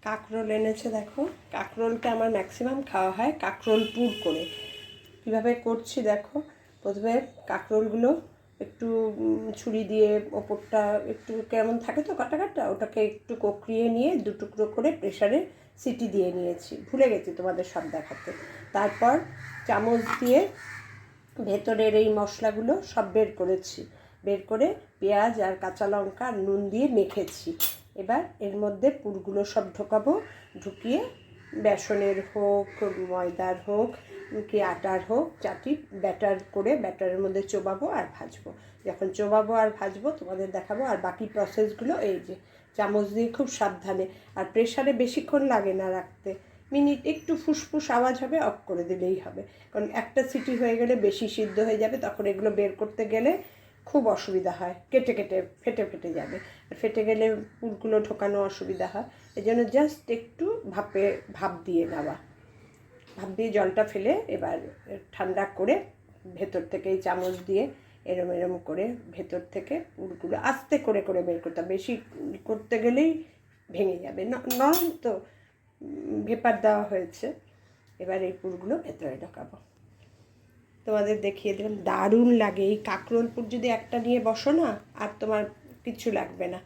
কাঁকরোল এনেছে দেখো। কাঁকরোলটা আমার ম্যাক্সিমাম খাওয়া হয় কাঁকরোল পুর করে। কীভাবে করছি দেখো। প্রথমে কাঁকরোলগুলো একটু ছুরি দিয়ে ওপরটা একটু কেমন থাকে তো কাটা কাটা, ওটাকে একটু ককড়িয়ে নিয়ে দুটুকরো করে প্রেসারে সিটি দিয়ে নিয়েছি। ভুলে গেছি তোমাদের সব দেখাতে। তারপর চামচ দিয়ে ভেতরের এই মশলাগুলো সব বের করেছি। বের করে পেঁয়াজ আর কাঁচা লঙ্কা আর নুন দিয়ে মেখেছি। এবার এর মধ্যে পুরগুলো সব ঢোকাবো। ঢুকিয়ে বেসনের হোক, ময়দার হোক কি আটার হোক, ব্যাটার করে ব্যাটারের মধ্যে চোবাবো আর ভাজবো। যখন চোবাবো আর ভাজবো তোমাদের দেখাবো। আর বাকি প্রসেসগুলো এই যে চামচ দিয়ে খুব সাবধানে। আর প্রেসারে বেশিক্ষণ লাগে না রাখতে, মিনিট একটু ফুসফুস আওয়াজ হবে, অফ করে দিলেই হবে। কারণ একটা সিটি হয়ে গেলে বেশি সিদ্ধ হয়ে যাবে, তখন এগুলো বের করতে গেলে খুব অসুবিধা হয়, কেটে কেটে ফেটে যাবে। আর ফেটে গেলে পুরগুলো ঢোকানো অসুবিধা হয়। এই জন্য জাস্ট একটু ভাপ দিয়ে নেওয়া। ভাপ দিয়ে জলটা ফেলে এবার ঠান্ডা করে ভেতর থেকে এই চামচ দিয়ে এরম করে ভেতর থেকে পুরগুলো আস্তে করে করে বের করতে হবে। বেশি করতে গেলেই ভেঙে যাবে, নরম তো ভেপার দেওয়া হয়েছে। এবার এই পুরগুলো ভেতরে ঢোকাবো। তোমাদের দেখিয়ে দিলাম, দারুণ লাগে। এই কাঁকরোল পুর যদি একটা নিয়ে বসো না, আর তোমার কিছু লাগবে না।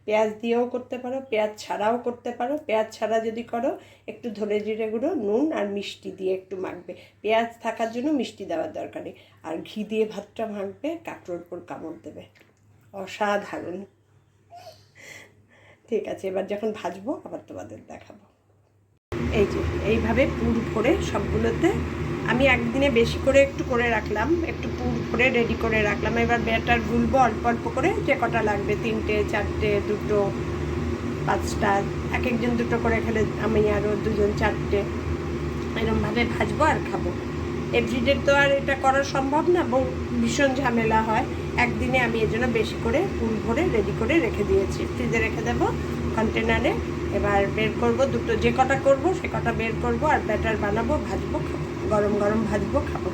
পেঁয়াজ দিয়েও করতে পারো, পেঁয়াজ ছাড়াও করতে পারো। পেঁয়াজ ছাড়া যদি করো একটু ধনে জিরে গুঁড়ো, নুন আর মিষ্টি দিয়ে একটু মাখবে। পেঁয়াজ থাকার জন্য মিষ্টি দেওয়ার দরকার নেই। আর ঘি দিয়ে ভাতটা মাখবে, কাঁকরোল পুর কামড় দেবে, অসাধারণ। ঠিক আছে, এবার যখন ভাজবো আবার তোমাদের দেখাবো। এই যে এইভাবে পুর ভরে সবগুলোতে আমি একদিনে বেশি করে একটু করে রাখলাম, একটু পুর ভরে রেডি করে রাখলাম। এবার ব্যাটার গুলবো অল্প অল্প করে, যে কটা লাগবে, 3টে 4টে 2টো 5টা, এক একজন 2টো করে খেলে আমি আরও 2জন 4টে, এরকমভাবে ভাজবো আর খাবো। এভরিডে তো আর এটা করা সম্ভব না, ভীষণ ঝামেলা হয়। একদিনে আমি এর জন্য বেশি করে পুর ভরে রেডি করে রেখে দিয়েছি। ফ্রিজে রেখে দেবো কন্টেনারে। এবার বের করব, দুটো যে কটা করবো সে কটা বের করব আর ব্যাটার বানাবো, ভাজবো, খাবো, গরম গরম ভাজবো, খাবো।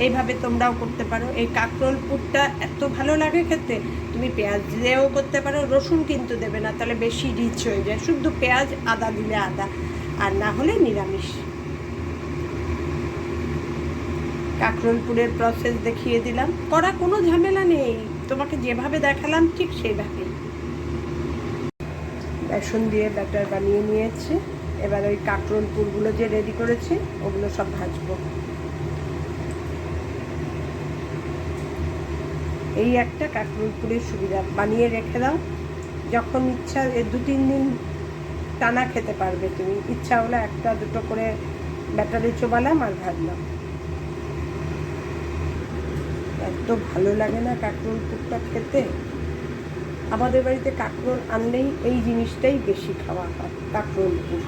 এইভাবে তোমরাও করতে পারো। এই কাঁকরোল পুরটা এত ভালো লাগে খেতে। তুমি পেঁয়াজ দিয়েও করতে পারো, রসুন কিন্তু দেবে না, তাহলে বেশি রিচ হয়ে যায়। শুধু পেঁয়াজ আদা দিলে আদা, আর না হলে নিরামিষ। কাঁকরোল পুরের প্রসেস দেখিয়ে দিলাম, করা কোনো ঝামেলা নেই। তোমাকে যেভাবে দেখালাম ঠিক সেইভাবেই। বেসন দিয়ে ব্যাটার বানিয়ে নিয়েছি। এবার ওই কাঁকরোল পুরগুলো যে রেডি করেছি ওগুলো সব ভাজবো। এই একটা কাঁকরোল পুরের সুবিধা, বানিয়ে রেখে দাও, যখন ইচ্ছা 2-3 দিন টানা খেতে পারবে তুমি। ইচ্ছা হলে 1-2টো করে ব্যাটারে চোবালাম আর ভাজলাম। এত ভালো লাগে না কাঁকরোল পুরটা খেতে। আমাদের বাড়িতে কাঁকরোল আনলেই এই জিনিসটাই বেশি খাওয়া হয়, কাঁকরোল পুর।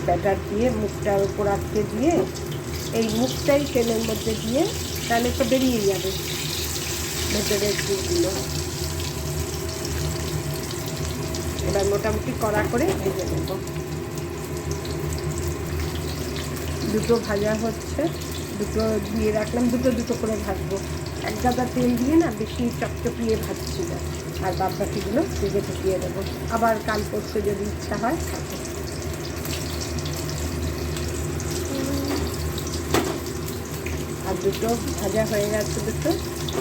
ব্যাটার দিয়ে মুখটার উপর আটকে দিয়ে, এই মুখটাই তেলের মধ্যে দিয়ে, তাহলে তো বেরিয়ে যাবে ভেতরের পুরগুলো। এবার মোটামুটি কড়া করে ভেজে নেব। 2টো ভাজা হচ্ছে, 2টো দিয়ে রাখলাম, 2টো করে ভাজবো। এক গাদা তেল দিয়ে না বেশি চকচকিয়ে ভাজছি না। আর বাদবাকিগুলো ফ্রিজে ঢুকিয়ে দেবো, আবার কাল পরশু যদি ইচ্ছা হয় খাবো। আর 2টো ভাজা হয়ে গেছে, 2টো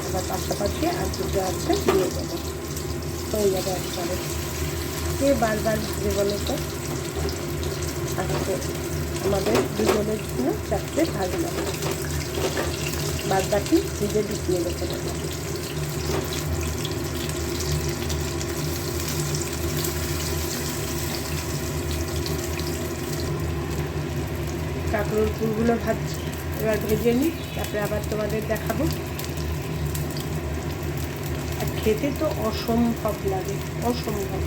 আবার পাশাপাশি আর 2টো আছে, দিয়ে দেবো, হয়ে যাবে একবারে। কে বারবার ভাজে বলো তো? আজকে আমাদের দুজনের জন্য 4টে ভাজলাম, বাদ বাকি ফ্রিজে ঢুকিয়ে রেখে দেবো। কাঁকরোল পুরগুলো ভাজছি, এবার ভেজে নিই, তারপরে আবার তোমাদের দেখাবো। আর খেতে তো অসম্ভব লাগে, অসম্ভব।